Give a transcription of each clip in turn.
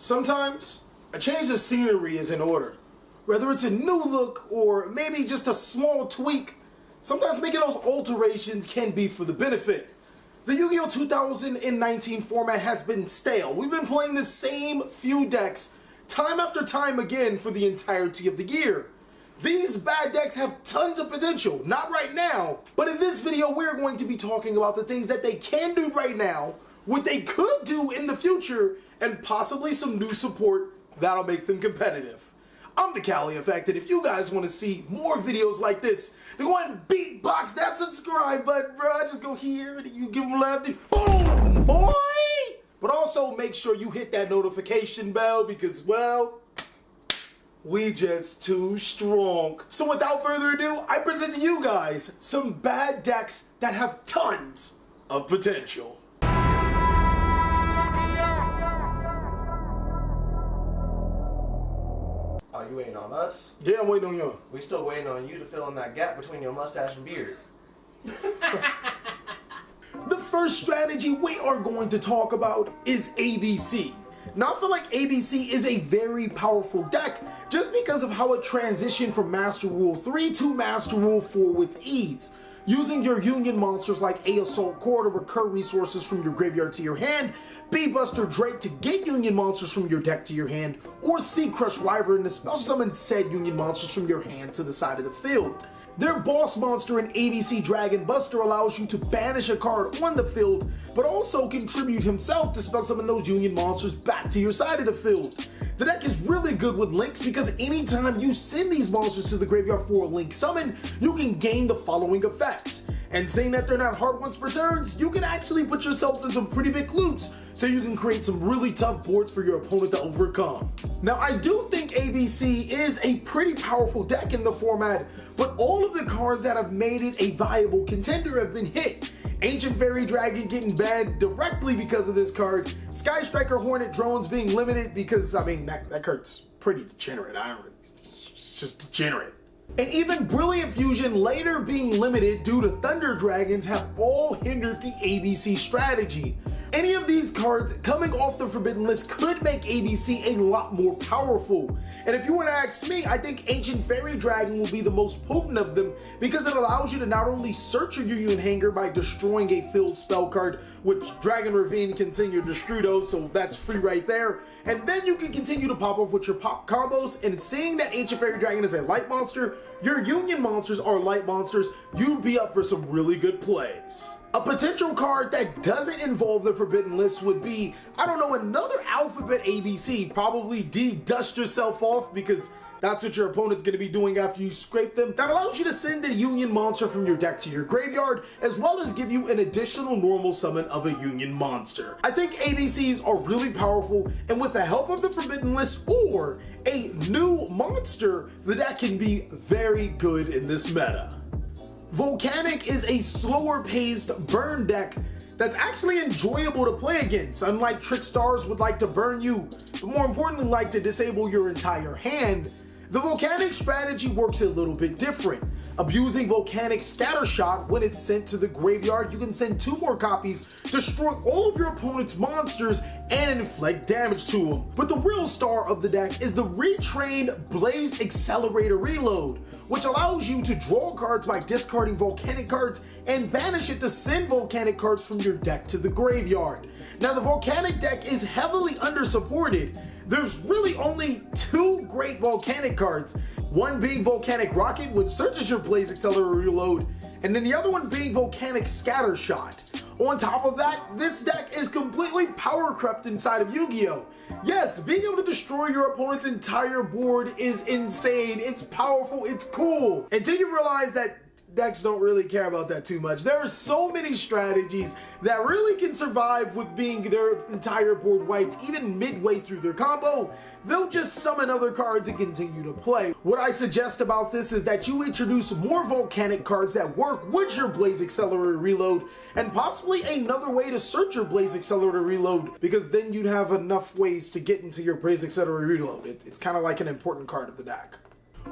Sometimes a change of scenery is in order. Whether it's a new look or maybe just a small tweak, sometimes making those alterations can be for the benefit. The Yu-Gi-Oh! 2019 format has been stale. We've been playing the same few decks time after time again for the entirety of the year. These bad decks have tons of potential, not right now, but in this video we're going to be talking about the things that they can do right now, what they could do in the future, and possibly some new support that'll make them competitive. I'm TheCaliEffect, and if you guys want to see more videos like this, then go ahead and beatbox that subscribe button, bro. Just go here and you give them left and boom, boy! But also make sure you hit that notification bell because, well, we just too strong. So without further ado, I present to you guys some bad decks that have tons of potential. Oh, you waiting on us? Yeah, I'm waiting on you. We still waiting on you to fill in that gap between your mustache and beard. The first strategy we are going to talk about is ABC. Now I feel like ABC is a very powerful deck just because of how it transitioned from Master Rule 3 to Master Rule 4 with ease. Using your Union monsters like A Assault Core to recur resources from your graveyard to your hand, B Buster Drake to get Union monsters from your deck to your hand, or C Crush Wyvern to special summon said Union monsters from your hand to the side of the field. Their boss monster in ABC Dragon Buster allows you to banish a card on the field, but also contribute himself to special summon those Union monsters back to your side of the field. The deck is really good with links because anytime you send these monsters to the graveyard for a link summon, you can gain the following effects. And saying that they're not hard once per turns, you can actually put yourself in some pretty big loops, so you can create some really tough boards for your opponent to overcome. Now I do think ABC is a pretty powerful deck in the format, but all of the cards that have made it a viable contender have been hit. Ancient Fairy Dragon getting banned directly because of this card. Sky Striker Hornet Drones being limited because, I mean, that card's pretty degenerate. It's just degenerate. And even Brilliant Fusion later being limited due to Thunder Dragons have all hindered the ABC strategy. Any of these cards coming off the Forbidden List could make ABC a lot more powerful. And if you were to ask me, I think Ancient Fairy Dragon will be the most potent of them because it allows you to not only search your Union Hanger by destroying a filled spell card, which Dragon Ravine can send your Destrudo, so that's free right there, and then you can continue to pop off with your pop combos, and seeing that Ancient Fairy Dragon is a light monster, your Union monsters are light monsters, you'd be up for some really good plays. A potential card that doesn't involve the Forbidden List would be, I don't know, another Alphabet ABC, probably D, dust yourself off because that's what your opponent's going to be doing after you scrape them. That allows you to send a Union monster from your deck to your graveyard, as well as give you an additional normal summon of a Union monster. I think ABCs are really powerful, and with the help of the Forbidden List or a new monster, the deck can be very good in this meta. Volcanic is a slower paced burn deck that's actually enjoyable to play against. Unlike Trickstars would like to burn you, but more importantly like to disable your entire hand, the Volcanic strategy works a little bit different. Abusing Volcanic Scattershot, when it's sent to the graveyard, you can send 2 more copies, destroy all of your opponent's monsters, and inflict damage to them. But the real star of the deck is the retrained Blaze Accelerator Reload, which allows you to draw cards by discarding Volcanic cards and banish it to send Volcanic cards from your deck to the graveyard. Now the Volcanic deck is heavily undersupported. There's really only 2 great Volcanic cards, one being Volcanic Rocket, which searches your Blaze Accelerator Reload, and then the other one being Volcanic Scattershot. On top of that, this deck is completely power crept inside of Yu-Gi-Oh! Yes, being able to destroy your opponent's entire board is insane, it's powerful, it's cool, until you realize that decks don't really care about that too much. There are so many strategies that really can survive with being their entire board wiped even midway through their combo. They'll just summon other cards and continue to play. What I suggest about this is that you introduce more Volcanic cards that work with your Blaze Accelerator Reload, and possibly another way to search your Blaze Accelerator Reload, because then you'd have enough ways to get into your Blaze Accelerator Reload. It's kind of like an important card of the deck.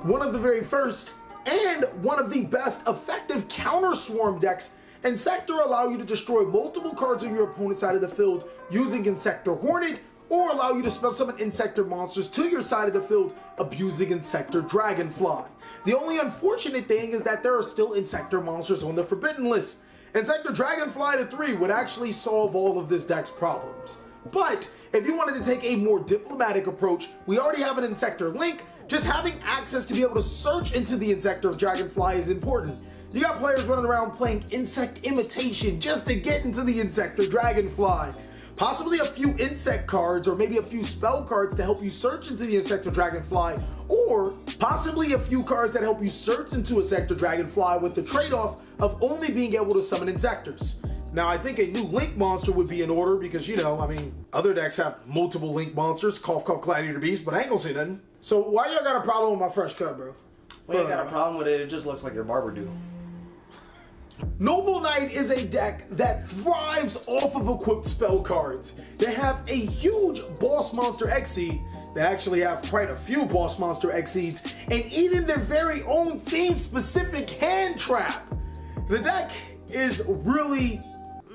One of the very first and one of the best effective counter swarm decks, Insector allow you to destroy multiple cards on your opponent's side of the field using Insector Hornet or allow you to spell summon Insector monsters to your side of the field, abusing Insector Dragonfly. The only unfortunate thing is that there are still Insector monsters on the Forbidden list. Insector Dragonfly to 3 would actually solve all of this deck's problems. But if you wanted to take a more diplomatic approach, we already have an Insector Link. Just having access to be able to search into the Insector Dragonfly is important. You got players running around playing Insect Imitation just to get into the Insector Dragonfly. Possibly a few insect cards or maybe a few spell cards to help you search into the Insector Dragonfly, or possibly a few cards that help you search into Insector Dragonfly with the trade-off of only being able to summon Insectors. Now, I think a new Link monster would be in order because, you know, I mean, other decks have multiple Link monsters, cough cough Gladiator Beast, but I ain't gonna say nothing. So why y'all got a problem with my fresh cut, bro? We ain't got a problem with it, it just looks like your barber do. Noble Knight is a deck that thrives off of equipped spell cards. They have a huge Boss Monster Exceed. They actually have quite a few Boss Monster Exceeds, and even their very own theme-specific hand trap. The deck is really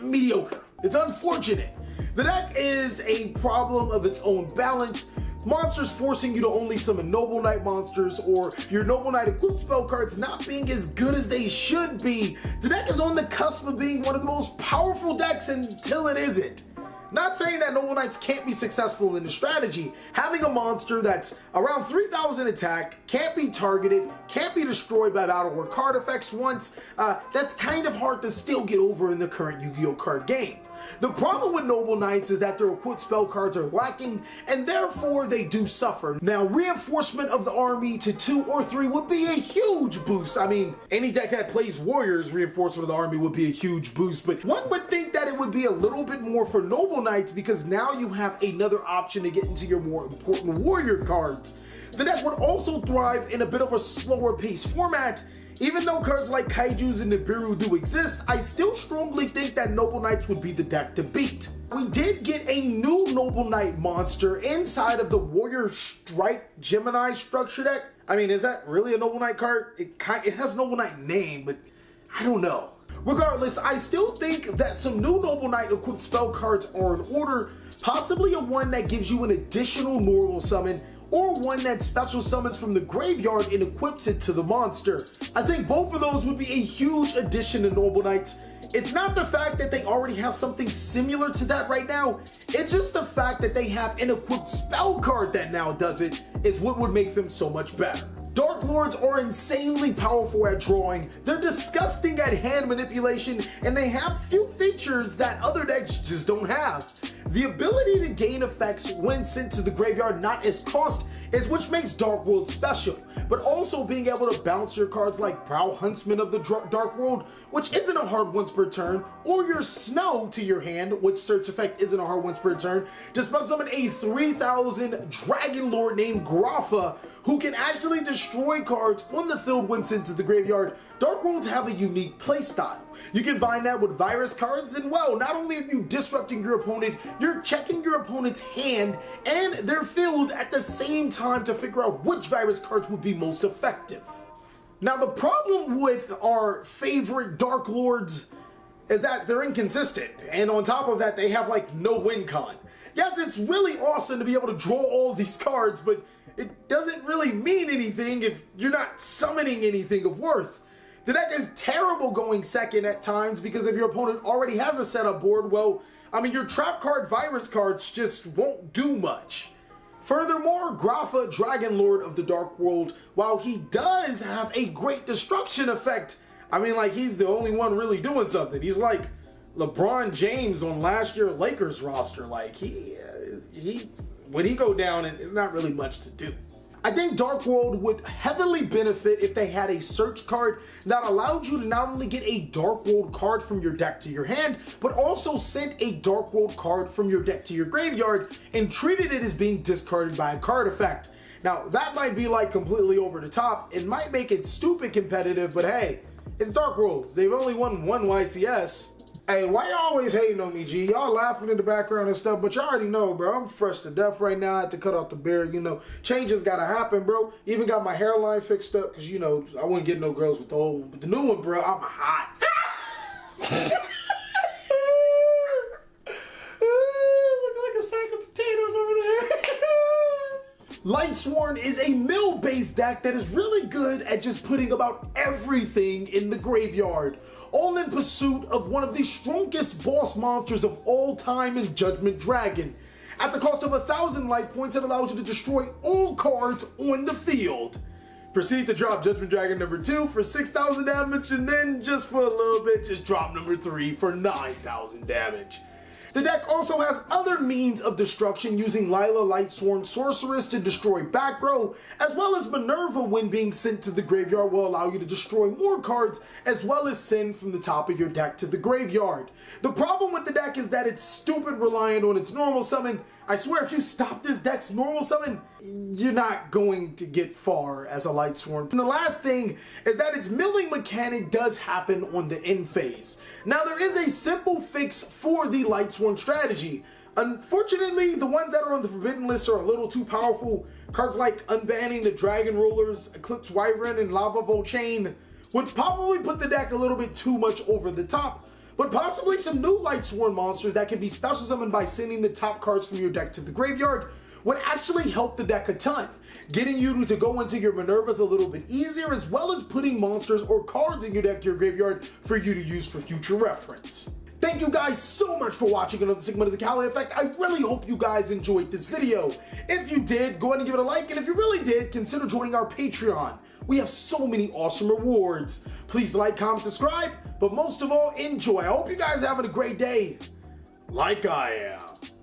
mediocre. It's unfortunate. The deck is a problem of its own balance. Monsters forcing you to only summon Noble Knight monsters, or your Noble Knight equipped spell cards not being as good as they should be. The deck is on the cusp of being one of the most powerful decks until it isn't. Not saying that Noble Knights can't be successful in the strategy. Having a monster that's around 3,000 attack, can't be targeted, can't be destroyed by battle or card effects once, that's kind of hard to still get over in the current Yu-Gi-Oh card game. The problem with Noble Knights is that their equipped spell cards are lacking, and therefore they do suffer. Now, reinforcement of the army to 2 or 3 would be a huge boost. I mean, any deck that plays Warriors, reinforcement of the army would be a huge boost, but one would think that it would be a little bit more for Noble Knights because now you have another option to get into your more important Warrior cards. The deck would also thrive in a bit of a slower paced format. Even though cards like Kaijus and Nibiru do exist, I still strongly think that Noble Knights would be the deck to beat. We did get a new Noble Knight monster inside of the Warrior Strike Gemini structure deck. I mean, is that really a Noble Knight card? It has Noble Knight name, but I don't know. Regardless, I still think that some new Noble Knight equipped spell cards are in order, possibly a one that gives you an additional normal summon, or one that special summons from the graveyard and equips it to the monster. I think both of those would be a huge addition to Noble Knights. It's not the fact that they already have something similar to that right now, it's just the fact that they have an equipped spell card that now does it is what would make them so much better. Dark Lords are insanely powerful at drawing, they're disgusting at hand manipulation, and they have few features that other decks just don't have. The ability to gain effects when sent to the graveyard not as cost is which makes Dark World special, but also being able to bounce your cards like Prowl Huntsman of the Dark World, which isn't a hard once per turn, or your Snow to your hand, which search effect isn't a hard once per turn, to special summon a 3,000 Dragon Lord named Grapha, who can actually destroy cards on the field when sent to the graveyard. Dark Worlds have a unique playstyle. You can find that with virus cards, and well, not only are you disrupting your opponent, you're checking your opponent's hand and their field at the same time to figure out which virus cards would be most effective. Now, the problem with our favorite Dark Lords is that they're inconsistent, and on top of that, they have like no win con. Yes, it's really awesome to be able to draw all these cards, but it doesn't really mean anything if you're not summoning anything of worth. The deck is terrible going second at times because if your opponent already has a setup board, well, I mean, your trap card virus cards just won't do much. Furthermore, Grapha, Dragon Lord of the Dark World, while he does have a great destruction effect, I mean, like, he's the only one really doing something. He's like LeBron James on last year Lakers roster. Like, when he go down, it's not really much to do. I think Dark World would heavily benefit if they had a search card that allowed you to not only get a Dark World card from your deck to your hand, but also sent a Dark World card from your deck to your graveyard and treated it as being discarded by a card effect. Now, that might be like completely over the top. It might make it stupid competitive, but hey, it's Dark Worlds. They've only won one YCS. Hey, why y'all always hating on me, G? Y'all laughing in the background and stuff, but y'all already know, bro. I'm fresh to death right now. I had to cut off the beard, you know. Changes gotta happen, bro. Even got my hairline fixed up, because, you know, I wouldn't get no girls with the old one. But the new one, bro, I'm hot. Look like a sack of potatoes over Lightsworn is a mill-based deck that is really good at just putting about everything in the graveyard, all in pursuit of one of the strongest boss monsters of all time in Judgment Dragon. At the cost of 1,000 life points, it allows you to destroy all cards on the field. Proceed to drop Judgment Dragon number 2 for 6,000 damage, and then just for a little bit, just drop number 3 for 9,000 damage. The deck also has other means of destruction, using Lila Lightsworn Sorceress to destroy back row, as well as Minerva when being sent to the graveyard will allow you to destroy more cards, as well as send from the top of your deck to the graveyard. The problem with the deck is that it's stupid reliant on its normal summon. I swear if you stop this deck's normal summon, you're not going to get far as a Lightsworn. And the last thing is that its milling mechanic does happen on the end phase. Now there is a simple fix for the Lightsworn strategy. Unfortunately, the ones that are on the forbidden list are a little too powerful. Cards like unbanning the Dragon Rulers, Eclipse Wyvern, and Lava Volcanic would probably put the deck a little bit too much over the top. But possibly some new Lightsworn monsters that can be special summoned by sending the top cards from your deck to the graveyard would actually help the deck a ton, getting you to go into your Minervas a little bit easier, as well as putting monsters or cards in your deck to your graveyard for you to use for future reference. Thank you guys so much for watching another segment of the TheCaliEffect. I really hope you guys enjoyed this video. If you did, go ahead and give it a like, and if you really did, consider joining our Patreon. We have so many awesome rewards. Please like, comment, subscribe, but most of all, enjoy. I hope you guys are having a great day, like I am.